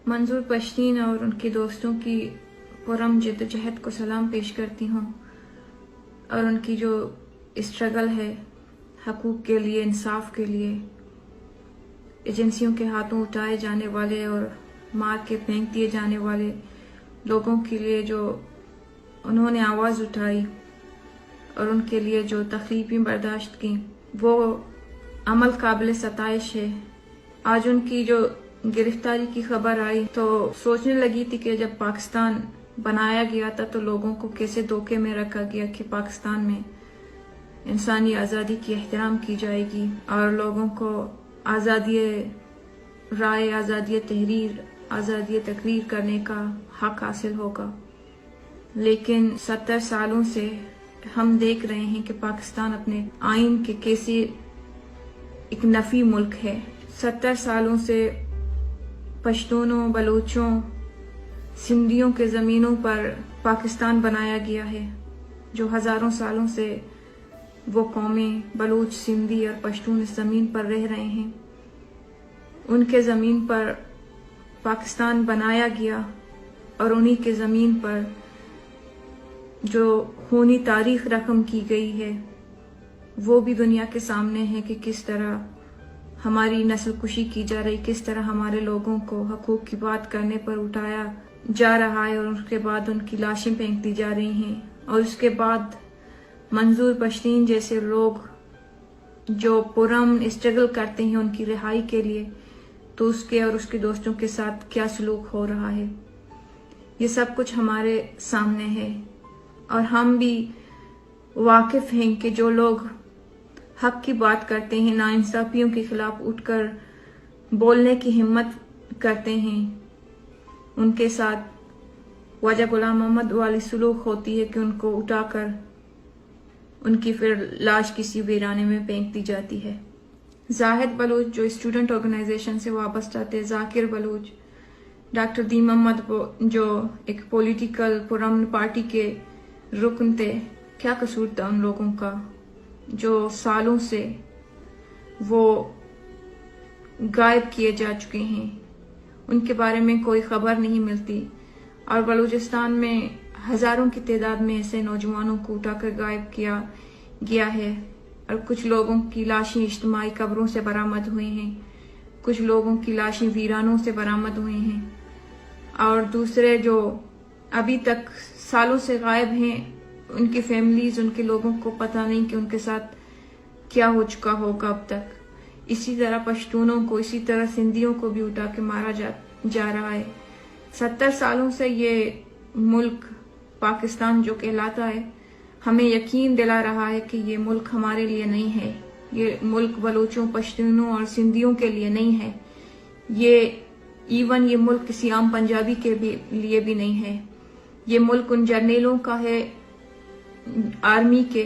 मंजूर पश्तीन और उनके दोस्तों की पुरम जद्दोजहद को सलाम पेश करती हूँ और उनकी जो स्ट्रगल है हकूक़ के लिए, इंसाफ के लिए, एजेंसियों के हाथों उठाए जाने वाले और मार के फेंक दिए जाने वाले लोगों के लिए जो उन्होंने आवाज़ उठाई और उनके लिए जो तकलीफ़ें बर्दाश्त की, वो अमल काबिल सताइश है। आज उनकी जो गिरफ्तारी की खबर आई तो सोचने लगी थी कि जब पाकिस्तान बनाया गया था तो लोगों को कैसे धोखे में रखा गया कि पाकिस्तान में इंसानी आज़ादी की एहतराम की जाएगी और लोगों को आज़ादी राय, आज़ादी तहरीर, आज़ादी तकरीर करने का हक हासिल होगा। लेकिन 70 सालों से हम देख रहे हैं कि पाकिस्तान अपने आइन के कैसे एक नफी मुल्क है। 70 सालों से पश्तूनों, बलूचों, सिंधियों के ज़मीनों पर पाकिस्तान बनाया गया है, जो हज़ारों सालों से वो कौमें बलूच, सिंधी और पश्तून इस ज़मीन पर रह रहे हैं। उनके ज़मीन पर पाकिस्तान बनाया गया और उन्हीं के ज़मीन पर जो खूनी तारीख रकम की गई है वो भी दुनिया के सामने है कि किस तरह हमारी नस्ल कुशी की जा रही, किस तरह हमारे लोगों को हकूक़ की बात करने पर उठाया जा रहा है और उसके बाद उनकी लाशें फेंक दी जा रही हैं। और उसके बाद मंजूर पश्तीन जैसे लोग जो पुरम स्ट्रगल करते हैं उनकी रिहाई के लिए, तो उसके और उसके दोस्तों के साथ क्या सलूक हो रहा है, ये सब कुछ हमारे सामने है। और हम भी वाकिफ़ हैं कि जो लोग हक की बात करते हैं, नाइंसाफियों के खिलाफ उठकर बोलने की हिम्मत करते हैं, उनके साथ वजह गुलाम मोहम्मद वाली सलूक होती है कि उनको उठाकर उनकी फिर लाश किसी वीराने में फेंक दी जाती है। जाहिद बलूच जो स्टूडेंट ऑर्गेनाइजेशन से वाबस्ता थे, जाकिर बलूच, डॉक्टर दी मोहम्मद जो एक पॉलिटिकल पुरअमन पार्टी के रुकन थे, क्या कसूर था उन लोगों का जो सालों से वो गायब किए जा चुके हैं, उनके बारे में कोई खबर नहीं मिलती। और बलूचिस्तान में हज़ारों की तादाद में ऐसे नौजवानों को उठाकर गायब किया गया है और कुछ लोगों की लाशें इज्तिमाई कब्रों से बरामद हुई हैं, कुछ लोगों की लाशें वीरानों से बरामद हुई हैं और दूसरे जो अभी तक सालों से गायब हैं, उनकी फैमिलीज, उनके लोगों को पता नहीं कि उनके साथ क्या हो चुका होगा अब तक। इसी तरह पश्तूनों को, इसी तरह सिंधियों को भी उठा के मारा जा रहा है। 70 सालों से ये मुल्क पाकिस्तान जो कहलाता है हमें यकीन दिला रहा है कि ये मुल्क हमारे लिए नहीं है, ये मुल्क बलूचों, पश्तूनों और सिंधियों के लिए नहीं है, ये मुल्क किसी आम पंजाबी के लिए भी नहीं है। ये मुल्क उन जर्नलों का है, आर्मी के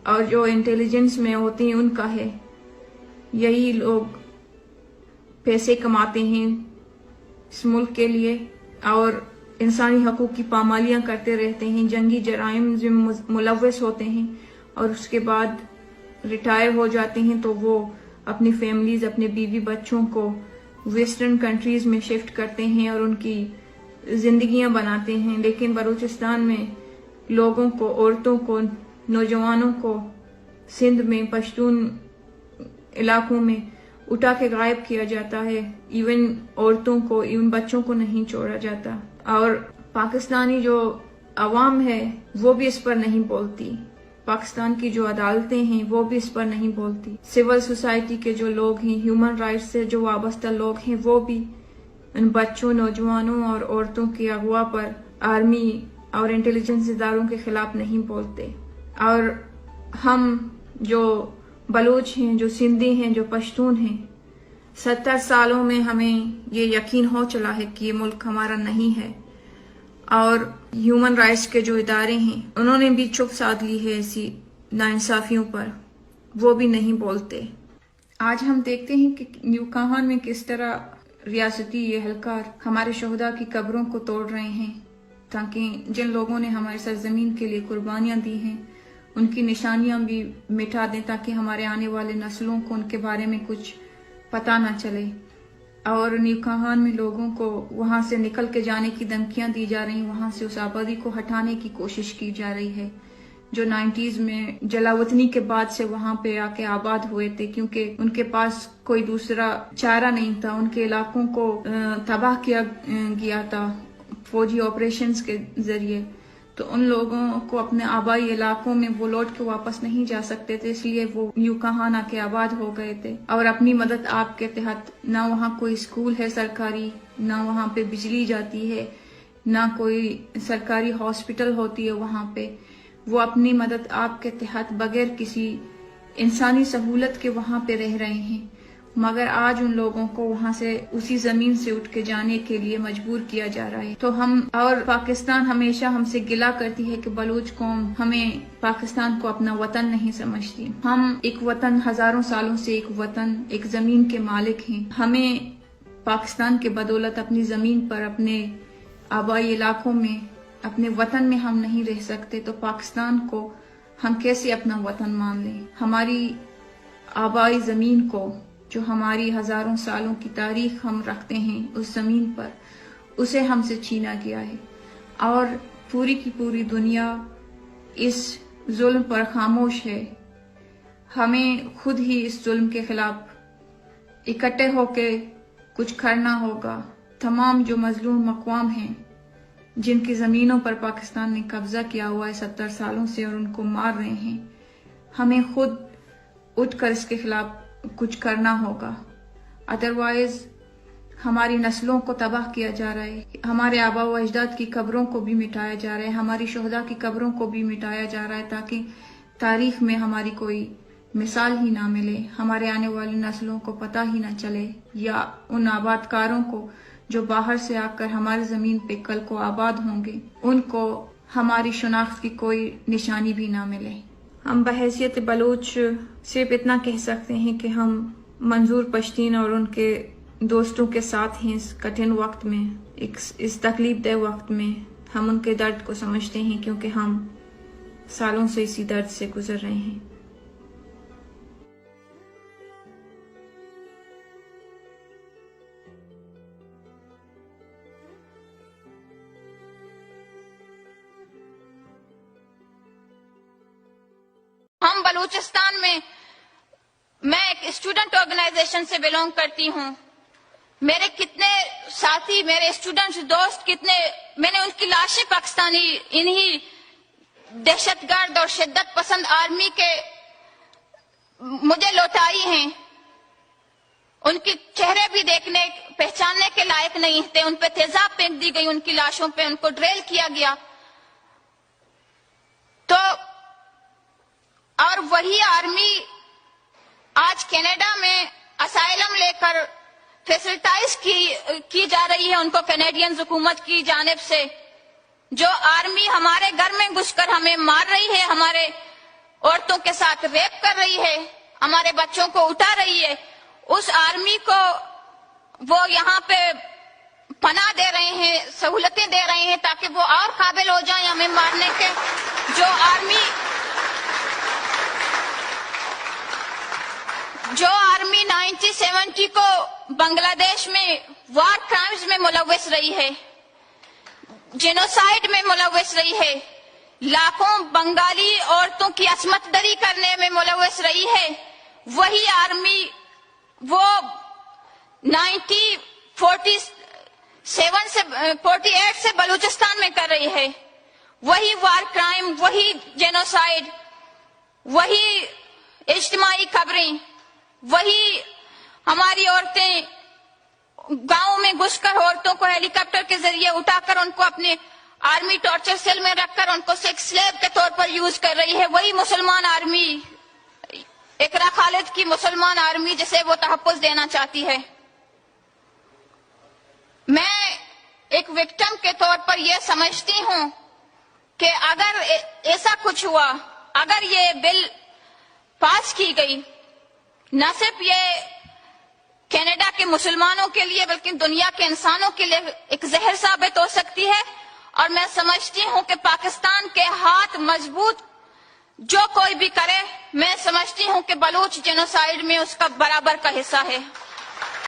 और जो इंटेलिजेंस में होते हैं उनका है। यही लोग पैसे कमाते हैं इस मुल्क के लिए और इंसानी हकूक़ की पामालियाँ करते रहते हैं, जंगी जराइम में मुलव्वस होते हैं और उसके बाद रिटायर हो जाते हैं तो वो अपनी फैमिलीज, अपने बीवी बच्चों को वेस्टर्न कंट्रीज़ में शिफ्ट करते हैं और उनकी ज़िंदगियाँ बनाते हैं। लेकिन बलूचिस्तान में लोगों को, औरतों को, नौजवानों को सिंध में, पश्तून इलाकों में उठा के गायब किया जाता है। इवन औरतों को, इवन बच्चों को नहीं छोड़ा जाता। और पाकिस्तानी जो अवाम है वो भी इस पर नहीं बोलती, पाकिस्तान की जो अदालतें हैं वो भी इस पर नहीं बोलती, सिविल सोसाइटी के जो लोग हैं, ह्यूमन राइट्स से जो वाबस्ता लोग हैं वो भी इन बच्चों, नौजवानों और औरतों के अगवा पर आर्मी और इंटेलिजेंस इदारों के खिलाफ नहीं बोलते। और हम जो बलूच हैं, जो सिंधी हैं, जो पश्तून हैं, 70 सालों में हमें ये यकीन हो चला है कि ये मुल्क हमारा नहीं है। और ह्यूमन राइट्स के जो इदारे हैं उन्होंने भी चुप साध ली है ऐसी नाइंसाफियों पर, वो भी नहीं बोलते। आज हम देखते हैं कि न्यूकाहान में किस तरह रियासती ये एहलकार हमारे शहदा की कब्रों को तोड़ रहे हैं ताकि जिन लोगों ने हमारे सरजमीन के लिए कुर्बानियां दी हैं उनकी निशानियां भी मिटा दें, ताकि हमारे आने वाले नस्लों को उनके बारे में कुछ पता ना चले। اور نیوکاہان میں لوگوں کو وہاں سے نکل کے جانے کی دھمکیاں دی جا رہی ہیں، وہاں سے اس آبادی کو ہٹانے کی کوشش کی جا رہی ہے جو 90s میں جلاوطنی کے بعد سے وہاں پہ آ کے آباد ہوئے تھے، کیونکہ ان کے پاس کوئی دوسرا چارہ نہیں تھا. ان کے علاقوں کو تباہ کیا گیا تھا فوجی آپریشنز کے ذریعے، تو ان لوگوں کو اپنے آبائی علاقوں میں وہ لوٹ کے واپس نہیں جا سکتے تھے، اس لیے وہ نیوکاہان آ کے آباد ہو گئے تھے. اور اپنی مدد آپ کے تحت، نہ وہاں کوئی اسکول ہے سرکاری، نہ وہاں پہ بجلی جاتی ہے، نہ کوئی سرکاری ہاسپٹل ہوتی ہے وہاں پہ، وہ اپنی مدد آپ کے تحت بغیر کسی انسانی سہولت کے وہاں پہ رہ رہے ہیں. مگر آج ان لوگوں کو وہاں سے اسی زمین سے اٹھ کے جانے کے لیے مجبور کیا جا رہا ہے. تو اور پاکستان ہمیشہ ہم سے گلہ کرتی ہے کہ بلوچ قوم ہمیں پاکستان کو اپنا وطن نہیں سمجھتی. ہم ایک وطن، ہزاروں سالوں سے ایک وطن، ایک زمین کے مالک ہیں. ہمیں پاکستان کے بدولت اپنی زمین پر، اپنے آبائی علاقوں میں، اپنے وطن میں ہم نہیں رہ سکتے، تو پاکستان کو ہم کیسے اپنا وطن مان لیں؟ ہماری آبائی زمین کو، جو ہماری ہزاروں سالوں کی تاریخ ہم رکھتے ہیں اس زمین پر، اسے ہم سے چھینا گیا ہے. اور پوری کی پوری دنیا اس ظلم پر خاموش ہے. ہمیں خود ہی اس ظلم کے خلاف اکٹھے ہو کے کچھ کرنا ہوگا. تمام جو مظلوم اقوام ہیں جن کی زمینوں پر پاکستان نے قبضہ کیا ہوا ہے 70 سالوں سے اور ان کو مار رہے ہیں، ہمیں خود اٹھ کر اس کے خلاف کچھ کرنا ہوگا. ادروائز ہماری نسلوں کو تباہ کیا جا رہا ہے، ہمارے آباء و اجداد کی قبروں کو بھی مٹایا جا رہا ہے، ہماری شہداء کی قبروں کو بھی مٹایا جا رہا ہے، تاکہ تاریخ میں ہماری کوئی مثال ہی نہ ملے، ہمارے آنے والی نسلوں کو پتہ ہی نہ چلے، یا ان آباد کاروں کو جو باہر سے آ کر ہماری زمین پہ کل کو آباد ہوں گے، ان کو ہماری شناخت کی کوئی نشانی بھی نہ ملے. ہم بحیثیت بلوچ صرف اتنا کہہ سکتے ہیں کہ ہم منظور پشتین اور ان کے دوستوں کے ساتھ ہیں اس کٹھن وقت میں، اس تکلیف دہ وقت میں. ہم ان کے درد کو سمجھتے ہیں کیونکہ ہم سالوں سے اسی درد سے گزر رہے ہیں. ہم بلوچستان میں ایک اسٹوڈنٹ آرگنائزیشن سے بلونگ کرتی ہوں. میرے کتنے ساتھی، میرے اسٹوڈنٹس، دوست کتنے، میں نے ان کی لاشیں پاکستانی انہی دہشت گرد اور شدت پسند آرمی کے مجھے لوٹائی ہیں. ان کے چہرے بھی دیکھنے پہچاننے کے لائق نہیں تھے. ان پہ تیزاب پھینک دی گئی، ان کی لاشوں پہ ان کو ڈریل کیا گیا. تو اور وہی آرمی آج کینیڈا میں اسائلم لے کر فیسلٹائز کی جا رہی ہے ان کو کینیڈین حکومت کی جانب سے. جو آرمی ہمارے گھر میں گھس کر ہمیں مار رہی ہے، ہمارے عورتوں کے ساتھ ریپ کر رہی ہے، ہمارے بچوں کو اٹھا رہی ہے، اس آرمی کو وہ یہاں پہ پناہ دے رہے ہیں، سہولتیں دے رہے ہیں تاکہ وہ اور قابل ہو جائیں ہمیں مارنے کے. جو آرمی 1970 کو بنگلہ دیش میں وار کرائمز میں ملوث رہی ہے، جینوسائیڈ میں ملوث رہی ہے، لاکھوں بنگالی عورتوں کی عصمت دری کرنے میں ملوث رہی ہے، وہی آرمی وہ 48 سے بلوچستان میں کر رہی ہے. وہی وار کرائم، وہی جینوسائیڈ، وہی اجتماعی قبریں، وہی ہماری عورتیں گاؤں میں گھس کر عورتوں کو ہیلی کاپٹر کے ذریعے اٹھا کر ان کو اپنے آرمی ٹارچر سیل میں رکھ کر ان کو سیکس سلیو کے طور پر یوز کر رہی ہے. وہی مسلمان آرمی، اقرا خالد کی مسلمان آرمی جسے وہ تحفظ دینا چاہتی ہے. میں ایک وکٹم کے طور پر یہ سمجھتی ہوں کہ اگر ایسا کچھ ہوا، اگر یہ بل پاس کی گئی، نہ صرف یہ کینیڈا کے مسلمانوں کے لیے بلکہ دنیا کے انسانوں کے لیے ایک زہر ثابت ہو سکتی ہے. اور میں سمجھتی ہوں کہ پاکستان کے ہاتھ مضبوط جو کوئی بھی کرے، میں سمجھتی ہوں کہ بلوچ جینوسائیڈ میں اس کا برابر کا حصہ ہے.